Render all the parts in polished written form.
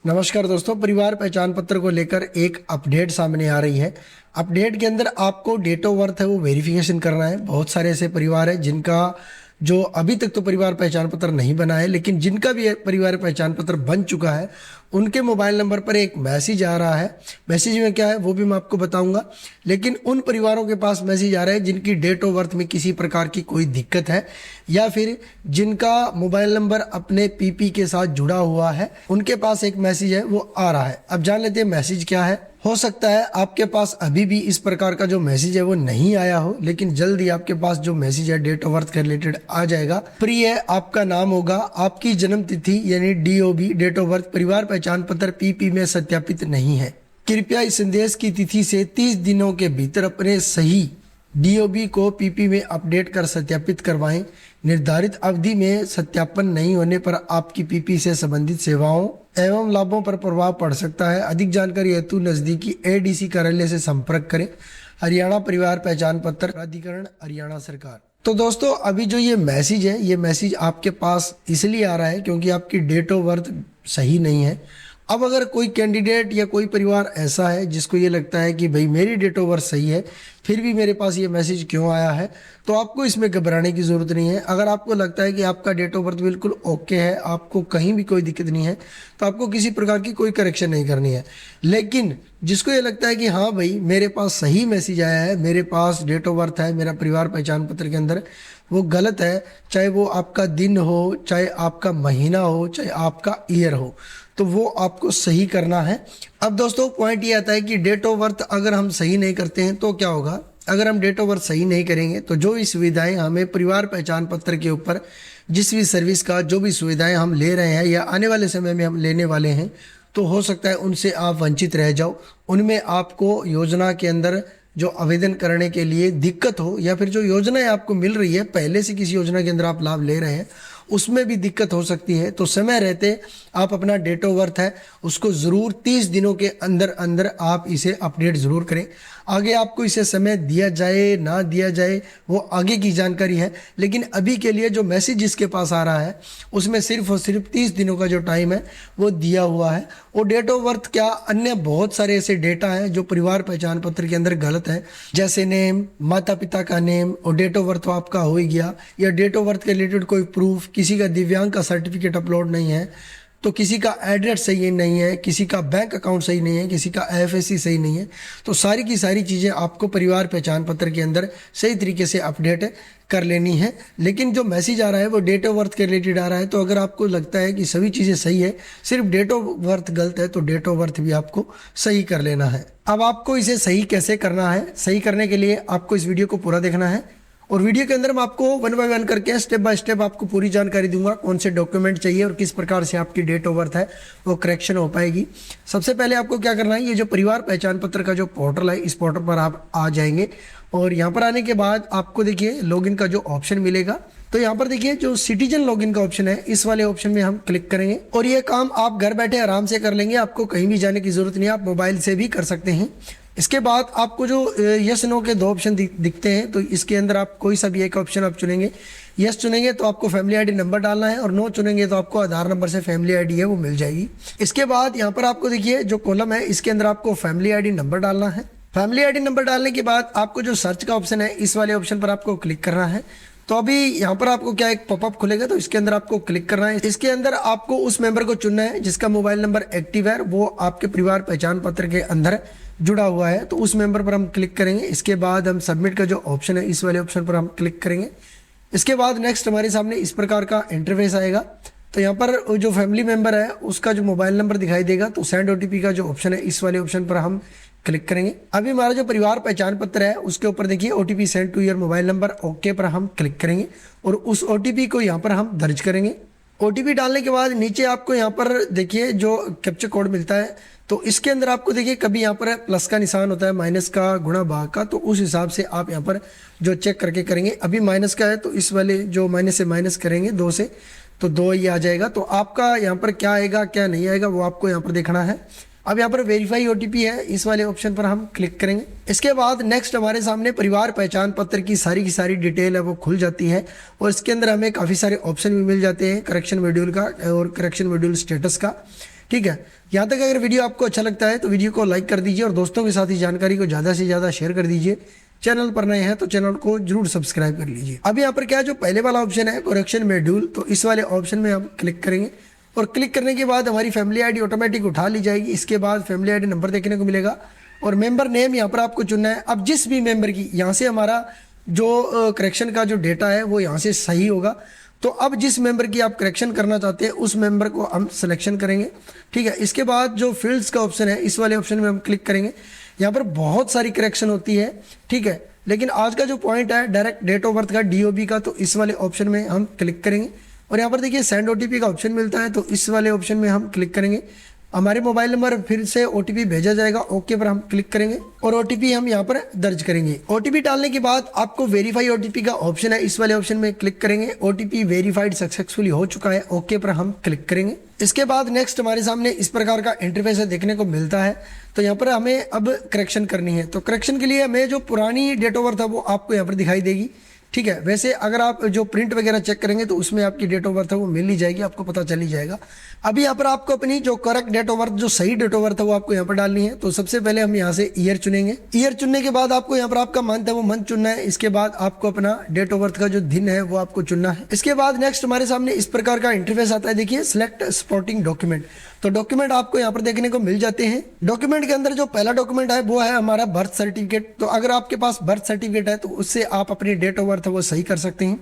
नमस्कार दोस्तों, परिवार पहचान पत्र को लेकर एक अपडेट सामने आ रही है। अपडेट के अंदर आपको डेट ऑफ बर्थ है वो वेरिफिकेशन करना है। बहुत सारे ऐसे परिवार है जिनका जो अभी तक तो परिवार पहचान पत्र नहीं बना है, लेकिन जिनका भी परिवार पहचान पत्र बन चुका है उनके मोबाइल नंबर पर एक मैसेज आ रहा है। मैसेज में क्या है वो भी मैं आपको बताऊंगा, लेकिन उन परिवारों के पास मैसेज आ रहा है जिनकी डेट ऑफ बर्थ में किसी प्रकार की कोई दिक्कत है या फिर जिनका मोबाइल नंबर अपने पीपी के साथ जुड़ा हुआ है, उनके पास एक मैसेज है वो आ रहा है। अब जान लेते हैं मैसेज क्या है। हो सकता है आपके पास अभी भी इस प्रकार का जो मैसेज है वो नहीं आया हो, लेकिन जल्द ही आपके पास जो मैसेज है डेट ऑफ बर्थ के रिलेटेड आ जाएगा। प्रिय आपका नाम होगा, आपकी जन्म तिथि यानी डीओबी डेट ऑफ बर्थ परिवार पहचान पत्र पीपी में सत्यापित नहीं है। कृपया इस संदेश की तिथि से 30 दिनों के भीतर अपने सही डीओबी को पीपी में अपडेट कर सत्यापित करवाएं। निर्धारित अवधि में सत्यापन नहीं होने पर आपकी पीपी से संबंधित सेवाओं एवं लाभों पर प्रभाव पड़ सकता है। अधिक जानकारी हेतु नजदीकी एडीसी कार्यालय से संपर्क करें। हरियाणा परिवार पहचान पत्र प्राधिकरण, हरियाणा सरकार। तो दोस्तों, अभी जो ये मैसेज है, ये मैसेज आपके पास इसलिए आ रहा है क्योंकि आपकी डेट ऑफ बर्थ सही नहीं है। अब अगर कोई कैंडिडेट या कोई परिवार ऐसा है जिसको ये लगता है कि भाई मेरी डेट ऑफ बर्थ सही है फिर भी मेरे पास ये मैसेज क्यों आया है, तो आपको इसमें घबराने की ज़रूरत नहीं है। अगर आपको लगता है कि आपका डेट ऑफ बर्थ बिल्कुल ओके है, आपको कहीं भी कोई दिक्कत नहीं है, तो आपको किसी प्रकार की कोई करेक्शन नहीं करनी है। लेकिन जिसको ये लगता है कि हाँ भाई मेरे पास सही मैसेज आया है, मेरे पास डेट ऑफ बर्थ है मेरा परिवार पहचान पत्र के अंदर, वो गलत है, चाहे वो आपका दिन हो, चाहे आपका महीना हो, चाहे आपका ईयर हो, तो वो आपको सही करना है। अब दोस्तों पॉइंट ये आता है कि डेट ऑफ बर्थ अगर हम सही नहीं करते हैं तो क्या होगा। अगर हम डेट ऑफ बर्थ सही नहीं करेंगे तो जो भी सुविधाएं हमें परिवार पहचान पत्र के ऊपर, जिस भी सर्विस का जो भी सुविधाएं हम ले रहे हैं या आने वाले समय में हम लेने वाले हैं, तो हो सकता है उनसे आप वंचित रह जाओ। उनमें आपको योजना के अंदर जो आवेदन करने के लिए दिक्कत हो या फिर जो योजनाएं आपको मिल रही है, पहले से किसी योजना के अंदर आप लाभ ले रहे हैं, उसमें भी दिक्कत हो सकती है। तो समय रहते आप अपना डेट ऑफ बर्थ है उसको ज़रूर 30 दिनों के अंदर अंदर आप इसे अपडेट ज़रूर करें। आगे आपको इसे समय दिया जाए ना दिया जाए वो आगे की जानकारी है, लेकिन अभी के लिए जो मैसेज जिसके पास आ रहा है उसमें सिर्फ और सिर्फ 30 दिनों का जो टाइम है वो दिया हुआ है। वो डेट ऑफ बर्थ क्या, अन्य बहुत सारे ऐसे डेटा हैं जो परिवार पहचान पत्र के अंदर गलत है, जैसे नेम, माता पिता का नेम और डेट ऑफ बर्थ तो आपका हो ही गया, या डेट ऑफ बर्थ के रिलेटेड कोई प्रूफ, किसी का दिव्यांग का सर्टिफिकेट अपलोड नहीं है, तो किसी का एड्रेस सही नहीं है, किसी का बैंक अकाउंट सही नहीं है, किसी का आईएफएससी सही नहीं है, तो सारी की सारी चीज़ें आपको परिवार पहचान पत्र के अंदर सही तरीके से अपडेट कर लेनी है। लेकिन जो मैसेज आ रहा है वो डेट ऑफ बर्थ के रिलेटेड आ रहा है, तो अगर आपको लगता है कि सभी चीज़ें सही है, सिर्फ डेट ऑफ बर्थ गलत है, तो डेट ऑफ बर्थ भी आपको सही कर लेना है। अब आपको इसे सही कैसे करना है, सही करने के लिए आपको इस वीडियो को पूरा देखना है, और वीडियो के अंदर मैं आपको 1 बाय 1 करके स्टेप बाय स्टेप आपको पूरी जानकारी दूंगा, कौन से डॉक्यूमेंट चाहिए और किस प्रकार से आपकी डेट ऑफ बर्थ है वो करेक्शन हो पाएगी। सबसे पहले आपको क्या करना है, ये जो परिवार पहचान पत्र का जो पोर्टल है, इस पोर्टल पर आप आ जाएंगे और यहाँ पर आने के बाद आपको देखिए लॉगिन का जो ऑप्शन मिलेगा, तो यहाँ पर देखिए जो सिटीजन लॉगिन का ऑप्शन है, इस वाले ऑप्शन में हम क्लिक करेंगे और ये काम आप घर बैठे आराम से कर लेंगे। आपको कहीं भी जाने की जरूरत नहीं है, आप मोबाइल से भी कर सकते हैं। इसके बाद आपको जो यस नो के 2 ऑप्शन दिखते हैं, तो इसके अंदर आप कोई सा भी एक ऑप्शन आप चुनेंगे। यस चुनेंगे तो आपको फैमिली आईडी नंबर डालना है, और नो चुनेंगे तो आपको आधार नंबर से फैमिली आईडी है वो मिल जाएगी। इसके बाद यहाँ पर आपको देखिए जो कॉलम है इसके अंदर आपको फैमिली आईडी नंबर डालना है। फैमिली आईडी नंबर डालने के बाद आपको जो सर्च का ऑप्शन है, इस वाले ऑप्शन पर आपको क्लिक करना है। तो अभी यहाँ पर आपको क्या एक पॉपअप खुलेगा, तो इसके अंदर आपको क्लिक करना है। इसके अंदर आपको उस मेंबर को चुनना है जिसका मोबाइल नंबर एक्टिव है, वो आपके परिवार पहचान पत्र के अंदर जुड़ा हुआ है, तो उस मेंबर पर हम क्लिक करेंगे। इसके बाद हम सबमिट का जो ऑप्शन है, इस वाले ऑप्शन पर हम क्लिक करेंगे। इसके बाद नेक्स्ट हमारे सामने इस प्रकार का इंटरफेस आएगा। तो यहाँ पर जो फैमिली मेंबर है उसका जो मोबाइल नंबर दिखाई देगा, तो सेंड ओटीपी का जो ऑप्शन है, इस वाले ऑप्शन पर हम क्लिक करेंगे। अभी हमारा जो परिवार पहचान पत्र है उसके ऊपर देखिए OTP send to your mobile number, okay पर हम क्लिक करेंगे और उस ओटीपी को यहाँ पर हम दर्ज करेंगे। ओटीपी डालने के बाद नीचे आपको यहाँ पर देखिए जो कैप्चा कोड मिलता है, तो इसके अंदर आपको देखिए कभी यहाँ पर प्लस का निशान होता है, माइनस का, गुणा भाग का, तो उस हिसाब से आप यहाँ पर जो चेक करके करेंगे। अभी माइनस का है तो इस वाले जो माइनस से माइनस करेंगे 2 से, तो 2 ही आ जाएगा। तो आपका यहाँ पर क्या आएगा क्या नहीं आएगा वो आपको यहाँ पर देखना है। अब यहाँ पर वेरीफाई ओटीपी है, इस वाले ऑप्शन पर हम क्लिक करेंगे। इसके बाद नेक्स्ट हमारे सामने परिवार पहचान पत्र की सारी डिटेल है वो खुल जाती है, और इसके अंदर हमें काफ़ी सारे ऑप्शन भी मिल जाते हैं करेक्शन मॉड्यूल का और करेक्शन मॉड्यूल स्टेटस का। ठीक है, यहाँ तक अगर वीडियो आपको अच्छा लगता है तो वीडियो को लाइक कर दीजिए और दोस्तों के साथ ही जानकारी को ज़्यादा से ज़्यादा शेयर कर दीजिए। चैनल पर नए हैं तो चैनल को जरूर सब्सक्राइब कर लीजिए। अब यहाँ पर क्या है, जो पहले वाला ऑप्शन है करेक्शन मॉड्यूल, तो इस वाले ऑप्शन में हम क्लिक करेंगे और क्लिक करने के बाद हमारी फैमिली आईडी ऑटोमेटिक उठा ली जाएगी। इसके बाद फैमिली आईडी नंबर देखने को मिलेगा और मेंबर नेम यहाँ पर आपको चुनना है। अब जिस भी मेंबर की यहाँ से हमारा जो करेक्शन का जो डेटा है वो यहाँ से सही होगा, तो अब जिस मेंबर की आप करेक्शन करना चाहते हैं उस मेंबर को हम सिलेक्शन करेंगे। ठीक है, इसके बाद जो फील्ड्स का ऑप्शन है इस वाले ऑप्शन में हम क्लिक करेंगे। यहाँ पर बहुत सारी करेक्शन होती है, ठीक है, लेकिन आज का जो पॉइंट है डायरेक्ट डेट ऑफ बर्थ का, डीओबी का, तो इस वाले ऑप्शन में हम क्लिक करेंगे और यहाँ पर देखिए सेंड ओटीपी का ऑप्शन मिलता है, तो इस वाले ऑप्शन में हम क्लिक करेंगे। हमारे मोबाइल नंबर फिर से ओटीपी भेजा जाएगा, ओके पर हम क्लिक करेंगे और ओटीपी हम यहाँ पर दर्ज करेंगे। ओटीपी डालने के बाद आपको वेरीफाई ओटीपी का ऑप्शन है, इस वाले ऑप्शन में क्लिक करेंगे। ओटीपी वेरीफाइड सक्सेसफुली हो चुका है, ओके पर हम क्लिक करेंगे। इसके बाद नेक्स्ट हमारे सामने इस प्रकार का इंटरफेस देखने को मिलता है। तो यहाँ पर हमें अब करेक्शन करनी है, तो करेक्शन के लिए हमें जो पुरानी डेट ऑफ बर्थ है वो आपको यहाँ पर दिखाई देगी। ठीक है, वैसे अगर आप जो प्रिंट वगैरह चेक करेंगे तो उसमें आपकी डेट ऑफ बर्थ है वो मिल ही जाएगी, आपको पता चल ही जाएगा। अभी यहाँ पर आपको अपनी जो करेक्ट डेट ऑफ बर्थ, जो सही डेट ऑफ बर्थ है वो आपको यहाँ पर डालनी है। तो सबसे पहले हम यहाँ से ईयर चुनेंगे। ईयर चुनने के बाद आपको यहाँ पर आपका मंथ है वो मंथ चुनना है। इसके बाद आपको अपना डेट ऑफ बर्थ का जो दिन है वो आपको चुनना है। इसके बाद नेक्स्ट हमारे सामने इस प्रकार का इंटरफेस आता है, देखिए सिलेक्ट सपोर्टिंग डॉक्यूमेंट। तो डॉक्यूमेंट आपको यहाँ पर देखने को मिल जाते हैं। डॉक्यूमेंट के अंदर जो पहला डॉक्यूमेंट है वो है हमारा बर्थ सर्टिफिकेट। तो अगर आपके पास बर्थ सर्टिफिकेट है तो उससे आप अपनी डेट ऑफ बर्थ है वो सही कर सकते हैं।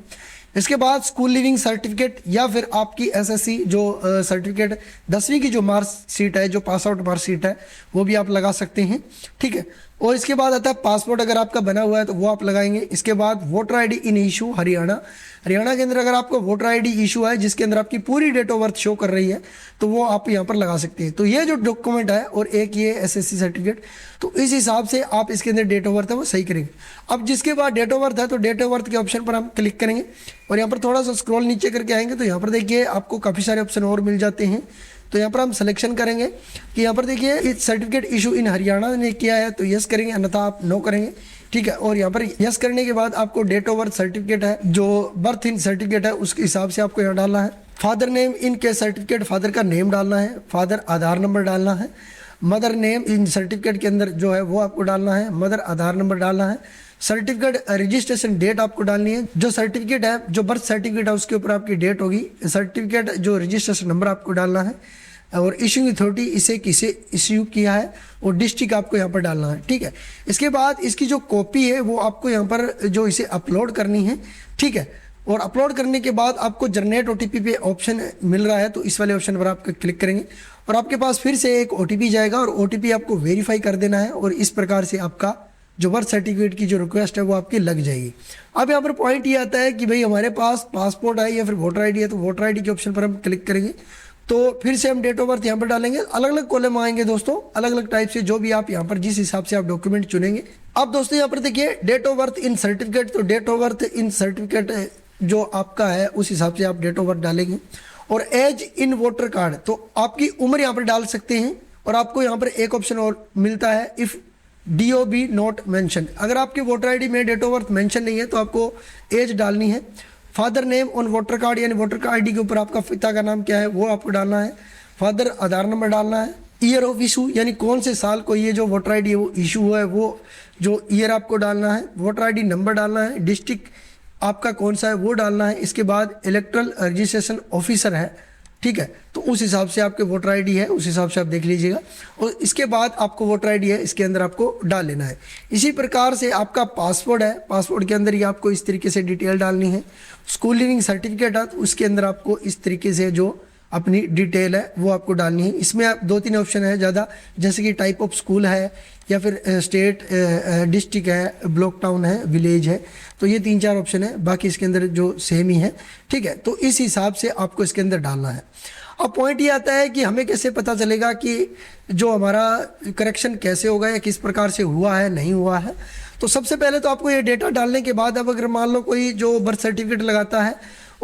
इसके बाद स्कूल लिविंग सर्टिफिकेट या फिर आपकी एसएससी जो सर्टिफिकेट 10वीं की जो मार्कशीट है, जो पास आउट मार्कशीट है, वो भी आप लगा सकते हैं। ठीक है, और इसके बाद आता है पासपोर्ट, अगर आपका बना हुआ है तो वो आप लगाएंगे। इसके बाद वोटर आईडी इन इशू हरियाणा। हरियाणा के अंदर अगर आपको वोटर आईडी इशू है जिसके अंदर आपकी पूरी डेट ऑफ बर्थ शो कर रही है तो वो आप यहाँ पर लगा सकते हैं। तो ये जो डॉक्यूमेंट है और एक ये एसएससी सर्टिफिकेट, तो इस हिसाब से आप इसके अंदर डेट ऑफ बर्थ है वो सही करेंगे। अब जिसके बाद डेट ऑफ बर्थ है तो डेट ऑफ बर्थ के ऑप्शन पर हम क्लिक करेंगे और यहाँ पर थोड़ा सा स्क्रॉल नीचे करके आएंगे तो यहाँ पर देखिए आपको काफ़ी सारे ऑप्शन और मिल जाते हैं। तो यहाँ पर हम सिलेक्शन करेंगे कि यहाँ पर देखिए इस सर्टिफिकेट इशू इन हरियाणा ने किया है तो यस करेंगे, अन्यथा आप नो करेंगे। ठीक है, और यहाँ पर यस करने के बाद आपको डेट ऑफ बर्थ सर्टिफिकेट है, जो बर्थ इन सर्टिफिकेट है उसके हिसाब से आपको यहाँ डालना है। Father name in case certificate, father का नेम डालना है। फादर आधार नंबर डालना है। मदर नेम इन सर्टिफिकेट के अंदर जो है वो आपको डालना है। मदर आधार नंबर डालना है। सर्टिफिकेट रजिस्ट्रेशन डेट आपको डालनी है। जो सर्टिफिकेट है, जो बर्थ सर्टिफिकेट है उसके ऊपर आपकी डेट होगी। सर्टिफिकेट जो रजिस्ट्रेशन नंबर आपको डालना है और इशूइंग अथॉरिटी इसे किसे इश्यू किया है और डिस्ट्रिक्ट आपको यहाँ पर डालना है। ठीक है, इसके बाद इसकी जो कॉपी है वो आपको यहाँ पर जो इसे अपलोड करनी है। ठीक है, और अपलोड करने के बाद आपको जनरेट ओटीपी पे ऑप्शन मिल रहा है तो इस वाले ऑप्शन पर आप क्लिक करेंगे और आपके पास फिर से एक ओटीपी जाएगा और ओटीपी आपको वेरीफाई कर देना है और इस प्रकार से आपका जो बर्थ सर्टिफिकेट की जो रिक्वेस्ट है वो आपकी लग जाएगी। अब यहाँ पर पॉइंट ये आता है कि भाई हमारे पास पासपोर्ट है या फिर वोटर आईडी है, तो वोटर आईडी के ऑप्शन पर हम क्लिक करेंगे तो फिर से हम डेट ऑफ बर्थ यहाँ पर डालेंगे। अलग अलग कॉलम आएंगे दोस्तों, अलग अलग टाइप से, जो भी आप यहाँ पर जिस हिसाब से आप डॉक्यूमेंट चुनेंगे। अब दोस्तों यहाँ पर देखिए date of birth in certificate, तो date of birth in certificate जो आपका है उस हिसाब से आप डेट ऑफ बर्थ डालेंगे। और एज इन वोटर कार्ड, तो आपकी उम्र यहाँ पर डाल सकते हैं और आपको यहाँ पर एक ऑप्शन और मिलता है इफ़ DOB नॉट मेंशन। अगर आपके वोटर आईडी में डेट ऑफ बर्थ मेंशन नहीं है तो आपको एज डालनी है। Father name on voter card, यानी वोटर कार्ड आईडी के ऊपर आपका पिता का नाम क्या है वो आपको डालना है। फादर आधार नंबर डालना है। ईयर ऑफ इशू, यानी कौन से साल को ये जो वोटर आईडी है वो इशू हुआ है वो जो ईयर आपको डालना है। वोटर आईडी नंबर डालना है। डिस्ट्रिक्ट आपका कौन सा है वो डालना है। इसके बाद इलेक्ट्रल रजिस्ट्रेशन ऑफिसर है, ठीक है, तो उस हिसाब से आपके वोटर आईडी है, उस हिसाब से आप देख लीजिएगा। और इसके बाद आपको वोटर आईडी है इसके अंदर आपको डाल लेना है। इसी प्रकार से आपका पासपोर्ट है, पासपोर्ट के अंदर ही आपको इस तरीके से डिटेल डालनी है। स्कूल लिविंग सर्टिफिकेट है तो उसके अंदर आपको इस तरीके से जो अपनी डिटेल है वो आपको डालनी है। इसमें आप 2-3 ऑप्शन है ज़्यादा, जैसे कि टाइप ऑफ स्कूल है या फिर स्टेट, डिस्ट्रिक्ट है, ब्लॉक टाउन है, विलेज है, तो ये 3-4 ऑप्शन है। बाकी इसके अंदर जो सेम ही है, ठीक है, तो इस हिसाब से आपको इसके अंदर डालना है। अब पॉइंट ये आता है कि हमें कैसे पता चलेगा कि जो हमारा करेक्शन कैसे होगा या किस प्रकार से हुआ है नहीं हुआ है। तो सबसे पहले तो आपको ये डेटा डालने के बाद अब अगर मान लो कोई जो बर्थ सर्टिफिकेट लगाता है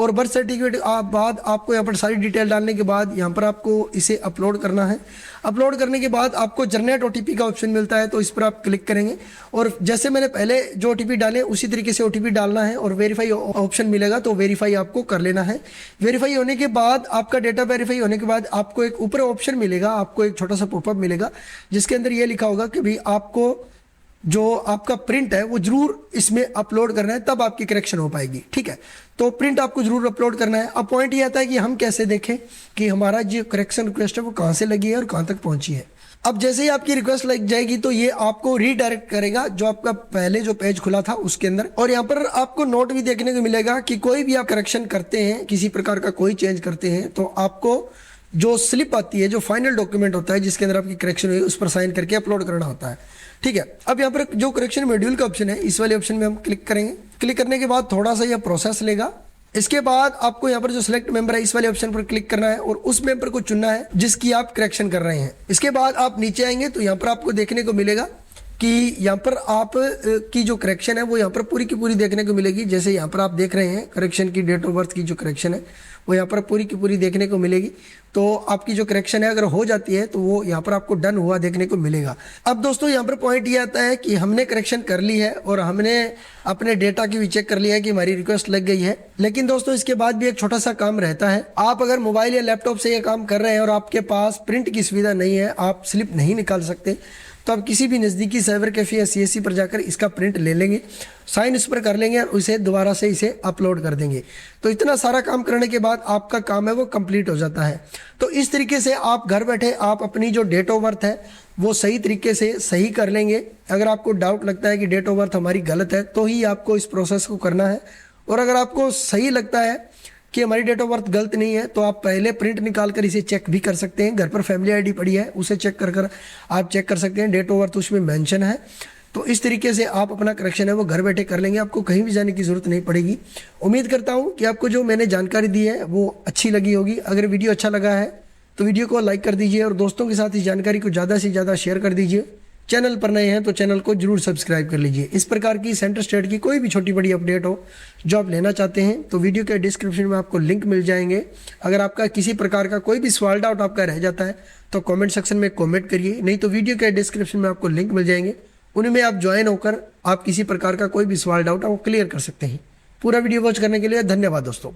और बर्थ सर्टिफिकेट बाद आपको यहाँ पर सारी डिटेल डालने के बाद यहाँ पर आपको इसे अपलोड करना है। अपलोड करने के बाद आपको जनरेट ओटीपी का ऑप्शन मिलता है, तो इस पर आप क्लिक करेंगे और जैसे मैंने पहले जो ओटीपी डाले उसी तरीके से ओटीपी डालना है और वेरीफाई ऑप्शन मिलेगा तो वेरीफाई आपको कर लेना है। वेरीफाई होने के बाद आपका डेटा वेरीफाई होने के बाद आपको एक ऊपर ऑप्शन मिलेगा, आपको एक छोटा सा पॉपअप मिलेगा जिसके अंदर ये लिखा होगा कि भाई आपको जो आपका प्रिंट है वो जरूर इसमें अपलोड करना है, तब आपकी करेक्शन हो पाएगी। ठीक है, तो प्रिंट आपको जरूर अपलोड करना है। अब पॉइंट ये आता है कि हम कैसे देखें कि हमारा जो करेक्शन रिक्वेस्ट है वो कहाँ से लगी है और कहाँ तक पहुंची है। अब जैसे ही आपकी रिक्वेस्ट लग जाएगी तो ये आपको रीडायरेक्ट करेगा जो आपका पहले जो पेज खुला था उसके अंदर, और यहाँ पर आपको नोट भी देखने को मिलेगा कि कोई भी आप करेक्शन करते हैं, किसी प्रकार का कोई चेंज करते हैं तो आपको जो स्लिप आती है, जो फाइनल डॉक्यूमेंट होता है जिसके अंदर आपकी करेक्शन हुई, उस पर साइन करके अपलोड करना होता है। ठीक है, अब यहाँ पर जो करेक्शन मॉड्यूल का ऑप्शन है इस वाले ऑप्शन में हम क्लिक करेंगे। क्लिक करने के बाद थोड़ा सा यह प्रोसेस लेगा। इसके बाद आपको यहाँ पर जो सिलेक्ट मेंबर है इस वाले ऑप्शन पर क्लिक करना है और उस मेंबर को चुनना है जिसकी आप करेक्शन कर रहे हैं। इसके बाद आप नीचे आएंगे तो यहाँ पर आपको देखने को मिलेगा कि यहाँ पर आप की जो करेक्शन है वो यहाँ पर पूरी की पूरी देखने को मिलेगी। जैसे यहाँ पर आप देख रहे हैं करेक्शन की डेट ऑफ बर्थ की जो करेक्शन है वो यहाँ पर पूरी की पूरी देखने को मिलेगी। तो आपकी जो करेक्शन है अगर हो जाती है तो वो यहाँ पर आपको डन हुआ देखने को मिलेगा। अब दोस्तों यहाँ पर पॉइंट ये आता है कि हमने करेक्शन कर ली है और हमने अपने डेटा की भी चेक कर लिया है कि हमारी रिक्वेस्ट लग गई है, लेकिन दोस्तों इसके बाद भी एक छोटा सा काम रहता है। आप अगर मोबाइल या लैपटॉप से ये काम कर रहे हैं और आपके पास प्रिंट की सुविधा नहीं है, आप स्लिप नहीं निकाल सकते, तो आप किसी भी नज़दीकी साइबर कैफे या सीएससी पर जाकर इसका प्रिंट ले लेंगे, साइन उस पर कर लेंगे और उसे दोबारा से इसे अपलोड कर देंगे। तो इतना सारा काम करने के बाद आपका काम है वो कंप्लीट हो जाता है। तो इस तरीके से आप घर बैठे आप अपनी जो डेट ऑफ बर्थ है वो सही तरीके से सही कर लेंगे। अगर आपको डाउट लगता है कि डेट ऑफ बर्थ हमारी गलत है तो ही आपको इस प्रोसेस को करना है, और अगर आपको सही लगता है कि हमारी डेट ऑफ बर्थ गलत नहीं है तो आप पहले प्रिंट निकाल कर इसे चेक भी कर सकते हैं। घर पर फैमिली आईडी पड़ी है उसे चेक कर आप चेक कर सकते हैं, डेट ऑफ बर्थ उसमें मेंशन है। तो इस तरीके से आप अपना करेक्शन है वो घर बैठे कर लेंगे, आपको कहीं भी जाने की ज़रूरत नहीं पड़ेगी। उम्मीद करता हूँ कि आपको जो मैंने जानकारी दी है वो अच्छी लगी होगी। अगर वीडियो अच्छा लगा है तो वीडियो को लाइक कर दीजिए और दोस्तों के साथ इस जानकारी को ज़्यादा से ज़्यादा शेयर कर दीजिए। चैनल पर नए हैं तो चैनल को जरूर सब्सक्राइब कर लीजिए। इस प्रकार की सेंटर स्टेट की कोई भी छोटी बड़ी अपडेट हो जो आप लेना चाहते हैं तो वीडियो के डिस्क्रिप्शन में आपको लिंक मिल जाएंगे। अगर आपका किसी प्रकार का कोई भी सवाल डाउट आपका रह जाता है तो कमेंट सेक्शन में कमेंट करिए, नहीं तो वीडियो के डिस्क्रिप्शन में आपको लिंक मिल जाएंगे, उनमें आप ज्वाइन होकर आप किसी प्रकार का कोई भी सवाल डाउट आप क्लियर कर सकते हैं। पूरा वीडियो वॉच करने के लिए धन्यवाद दोस्तों।